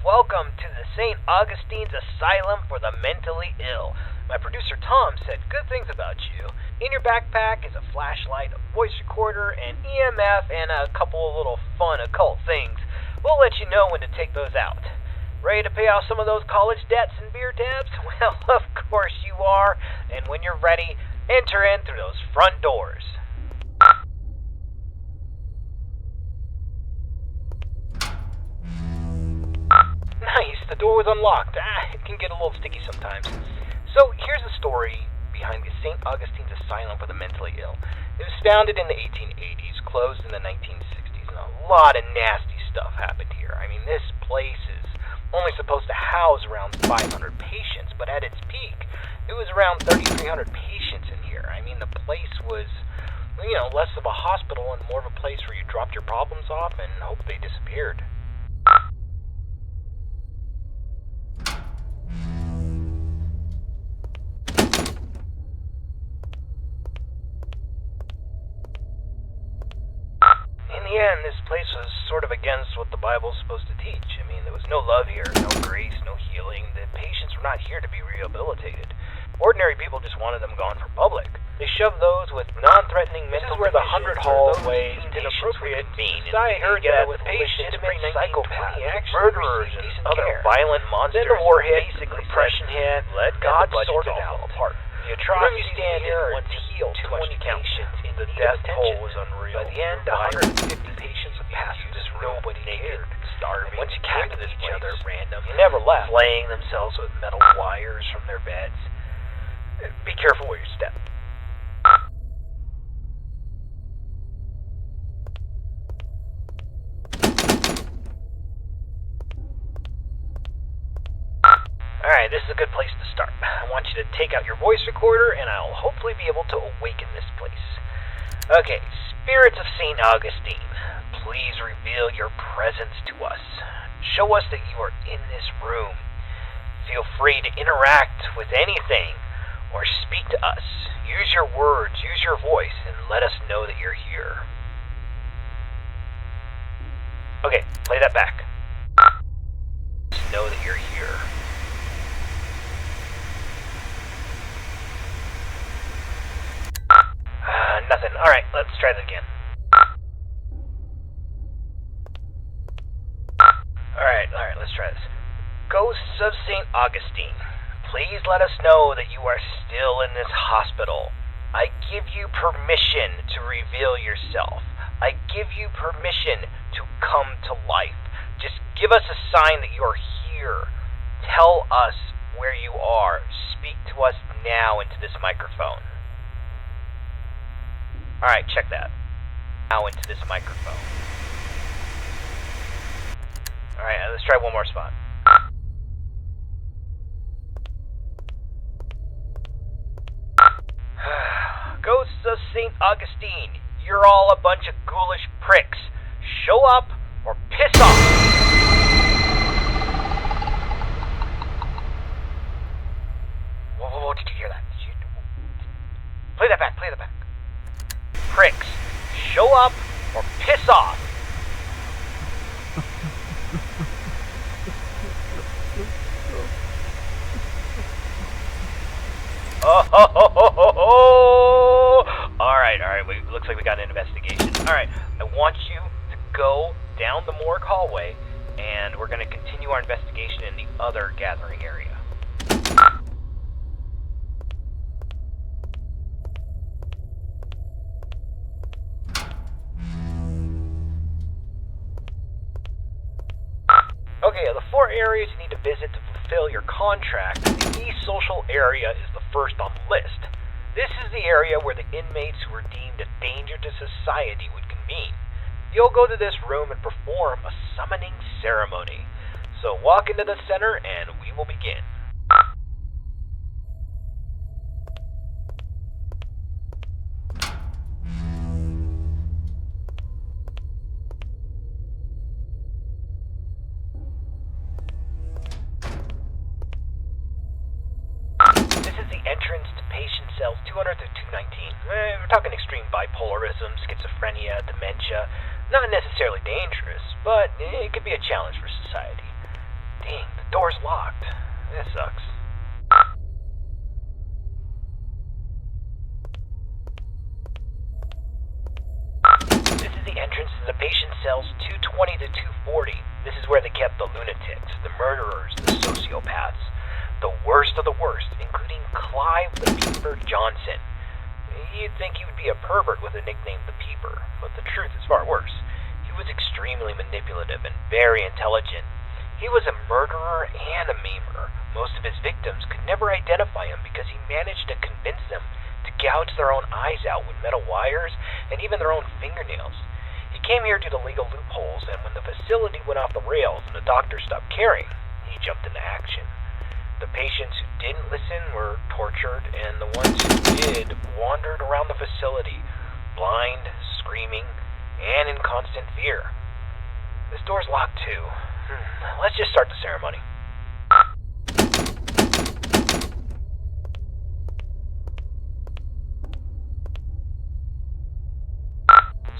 welcome to the St. Augustine's Asylum for the Mentally Ill. My producer Tom said good things about you. In your backpack is a flashlight, a voice recorder, an EMF, and a couple of little fun occult things. We'll let you know when to take those out. Ready to pay off some of those college debts and beer tabs? Well, of course you are. And when you're ready, enter in through those front doors. Nice, the door was unlocked. It can get a little sticky sometimes. So here's the story behind the St. Augustine's Asylum for the Mentally Ill. It was founded in the 1880s, closed in the 1960s, and a lot of nasty stuff happened here. I mean, this place is only supposed to house around 500 patients, but at its peak, it was around 3,300 patients in here. I mean, the place was, less of a hospital and more of a place where you dropped your problems off and hoped they disappeared. This place was sort of against what the Bible's supposed to teach. I mean, there was no love here, no grace, no healing. The patients were not here to be rehabilitated. Ordinary people just wanted them gone for public. They shoved those with non-threatening mental conditions. This is where the 100 hallways inappropriate mean. I heard that with patients, psychopaths, murderers, and other violent monsters. Then the war hit, depression hit, let God sort it all apart. The atrocities here once healed 20 patients. The death toll was unreal. By the end, 150 patients would pass through this room, nobody naked, starving, once you connected to each other random. You never left, flaying themselves with metal wires from their beds. Be careful where you step. Alright, this is a good place to start. I want you to take out your voice recorder, and I'll hopefully be able to awaken this place. Okay, spirits of St. Augustine, please reveal your presence to us. Show us that you are in this room. Feel free to interact with anything or speak to us. Use your words, use your voice, and let us know that you're here. Okay, play that back. Let us know that you're here. Nothing. Alright, let's try that again. Alright, let's try this. Ghosts of St. Augustine, please let us know that you are still in this hospital. I give you permission to reveal yourself. I give you permission to come to life. Just give us a sign that you are here. Tell us where you are. Speak to us now into this microphone. Alright, check that. Now into this microphone. Alright, let's try one more spot. Ghosts of St. Augustine, you're all a bunch of ghoulish pricks. Show up or piss off! Whoa, did you hear that? Play that back. Pricks, show up or piss off. Alright, looks like we got an investigation. Alright, I want you to go down the morgue hallway, and we're going to continue our investigation in the other gathering area. Okay, of the 4 areas you need to visit to fulfill your contract, the East Social area is the first on the list. This is the area where the inmates who were deemed a danger to society would convene. You'll go to this room and perform a summoning ceremony. So walk into the center and we will begin. Entrance to patient cells 200 through 219. We're talking extreme bipolarism, schizophrenia, dementia. Not necessarily dangerous, but it could be a challenge for society. door's locked. This sucks. This is the entrance to the patient cells 220 to 240. This is where they kept the lunatics, the murderers, the sociopaths. The worst of the worst, including Clive the Peeper Johnson. You'd think he would be a pervert with a nickname the Peeper, but the truth is far worse. He was extremely manipulative and very intelligent. He was a murderer and a maimer. Most of his victims could never identify him because he managed to convince them to gouge their own eyes out with metal wires and even their own fingernails. He came here due to legal loopholes, and when the facility went off the rails and the doctors stopped caring, he jumped into action. The patients who didn't listen were tortured, and the ones who did wandered around the facility, blind, screaming, and in constant fear. This door's locked too. Let's just start the ceremony.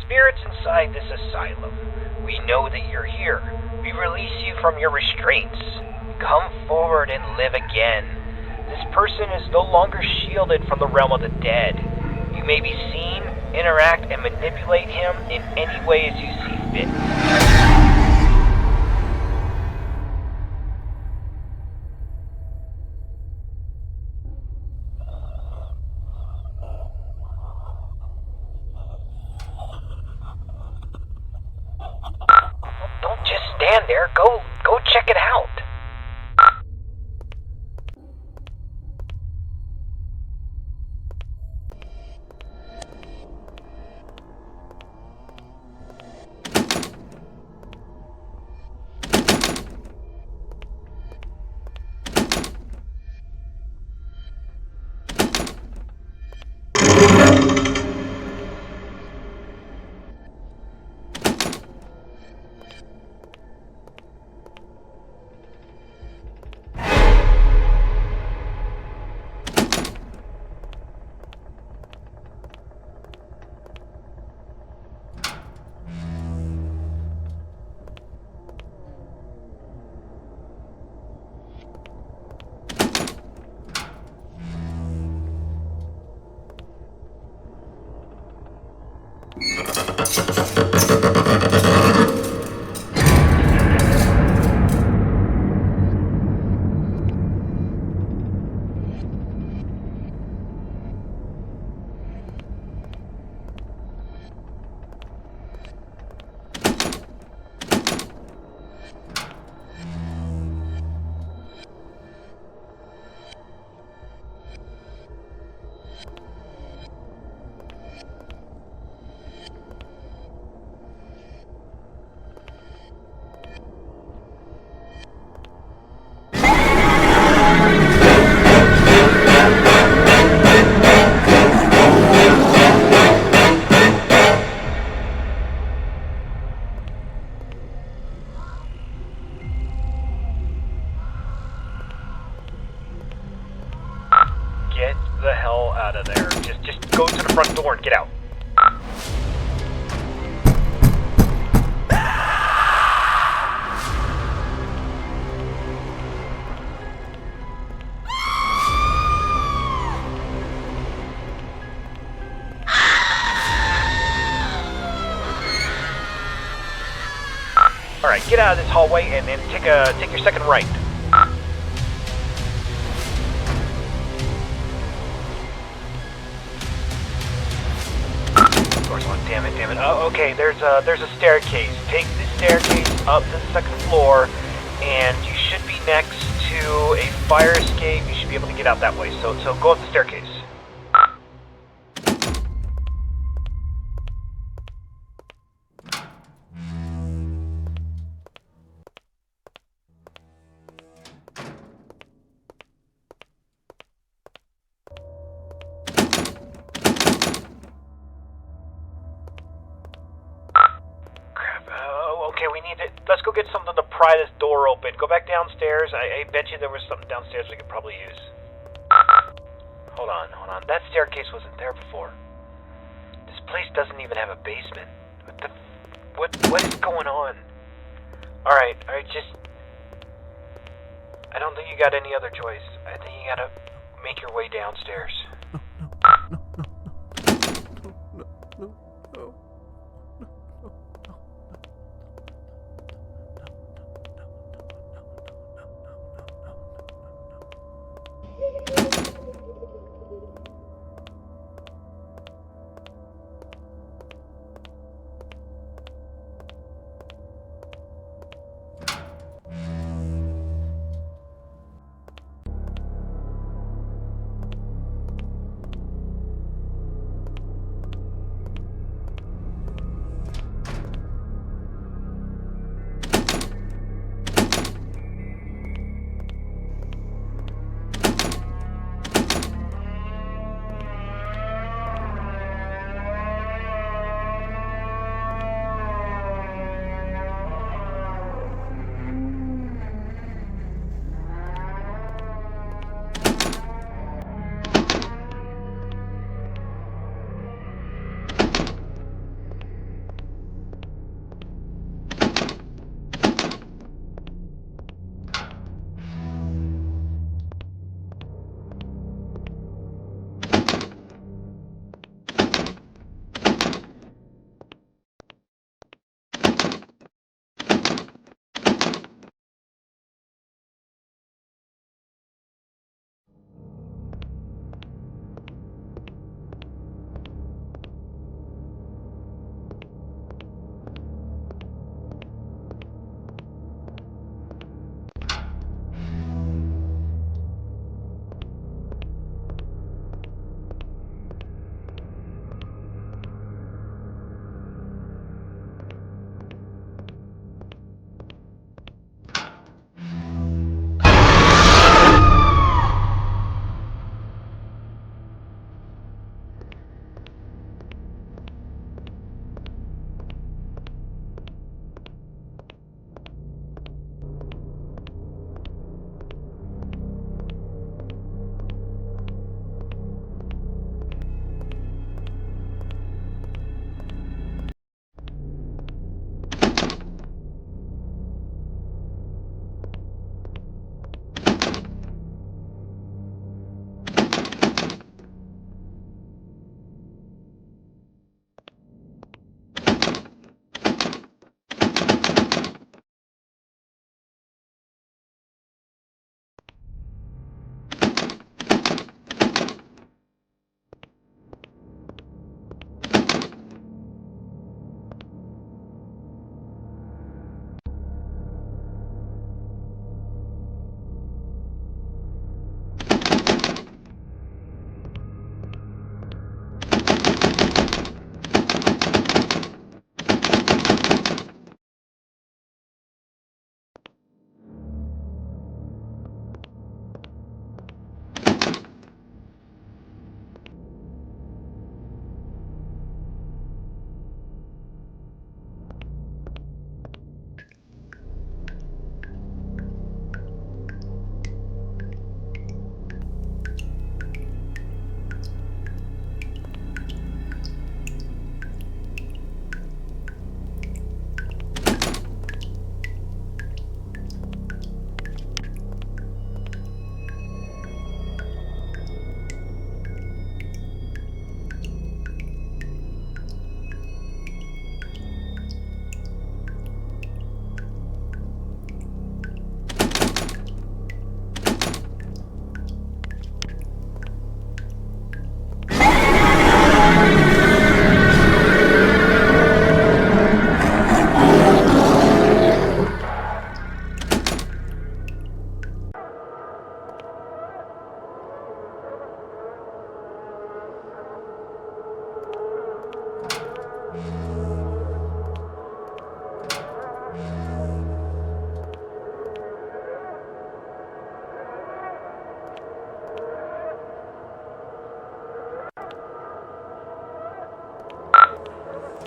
Spirits inside this asylum, we know that you're here. We release you from your restraints. Come forward and live again. This person is no longer shielded from the realm of the dead. You may be seen, interact, and manipulate him in any way as you see fit. Don't just stand there. Go check it out. Get the hell out of there. Just go to the front door and get out. Alright, get out of this hallway and then take your second right. Damn it. Oh, okay, there's a staircase. Take the staircase up to the second floor, and you should be next to a fire escape. You should be able to get out that way. So go up the staircase. Okay, we need to... Let's go get something to pry this door open. Go back downstairs. I bet you there was something downstairs we could probably use. Hold on. That staircase wasn't there before. This place doesn't even have a basement. What is going on? Alright, just... don't think you got any other choice. I think you gotta make your way downstairs.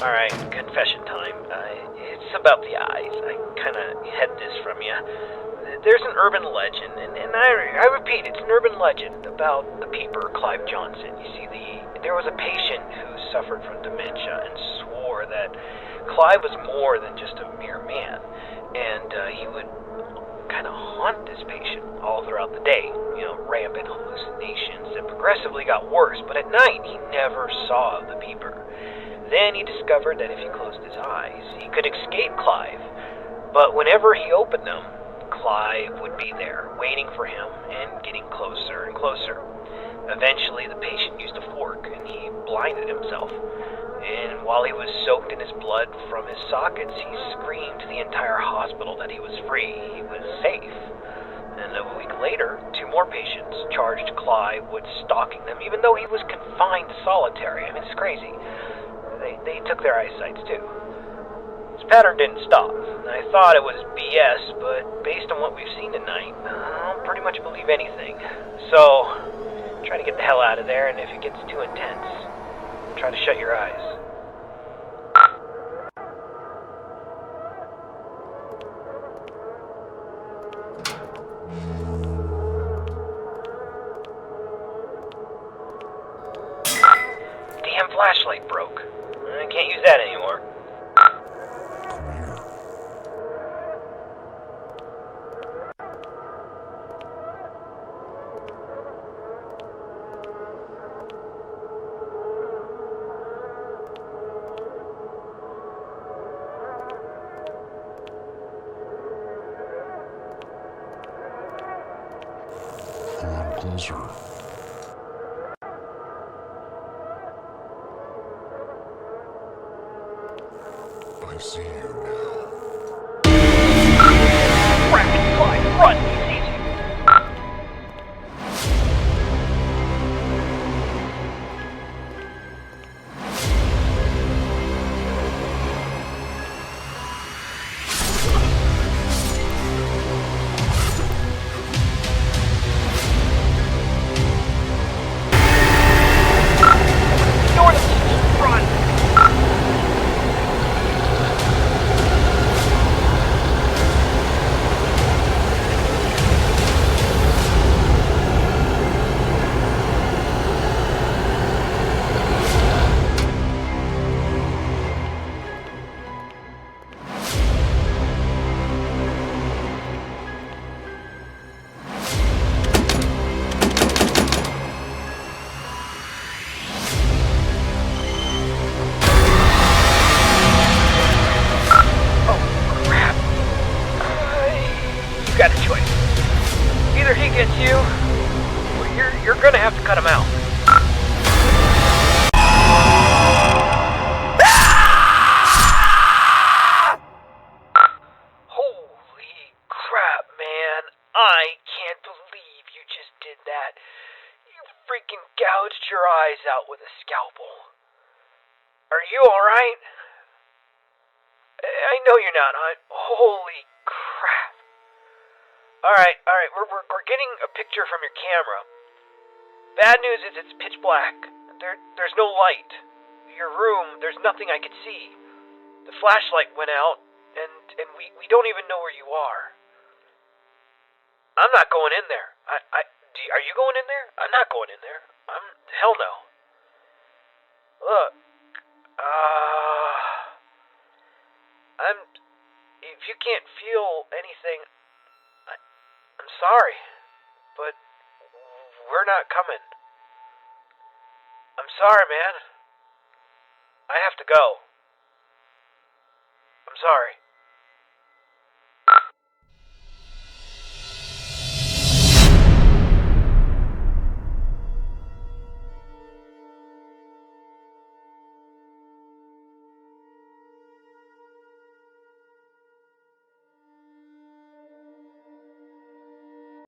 Alright, confession time. It's about the eyes. I kinda hid this from you. There's an urban legend, and I repeat, it's an urban legend about the Peeper, Clive Johnson. You see, there was a patient who suffered from dementia and swore that Clive was more than just a mere man, and he would kind of haunt this patient all throughout the day. Rampant hallucinations that progressively got worse, but at night he never saw the Peeper. Then he discovered that if he closed his eyes, he could escape Clive. But whenever he opened them, Clive would be there, waiting for him and getting closer and closer. Eventually, the patient used a fork and he blinded himself. And while he was soaked in his blood from his sockets, he screamed to the entire hospital that he was free, he was safe. And a week later, 2 more patients charged Clive with stalking them, even though he was confined to solitary. I mean, it's crazy. They took their eyesights too. This pattern didn't stop. I thought it was BS, but based on what we've seen tonight, I'll pretty much believe anything. So, try to get the hell out of there, and if it gets too intense, try to shut your eyes. Damn flashlight broke. I can't use that anymore. Come on closer. I see you now. Crap, Clive, run! He sees you. Ignore them! Run! You got a choice. Either he gets you, or you're gonna have to cut him out. Holy crap, man. I can't believe you just did that. You freaking gouged your eyes out with a scalpel. Are you alright? I know you're not. Holy crap. Alright, we're getting a picture from your camera. Bad news is it's pitch black. There's no light. Your room, there's nothing I could see. The flashlight went out, and we don't even know where you are. I'm not going in there. Are you going in there? I'm not going in there. Hell no. Look, if you can't feel anything, I'm sorry, but we're not coming. I'm sorry, man. I have to go. I'm sorry.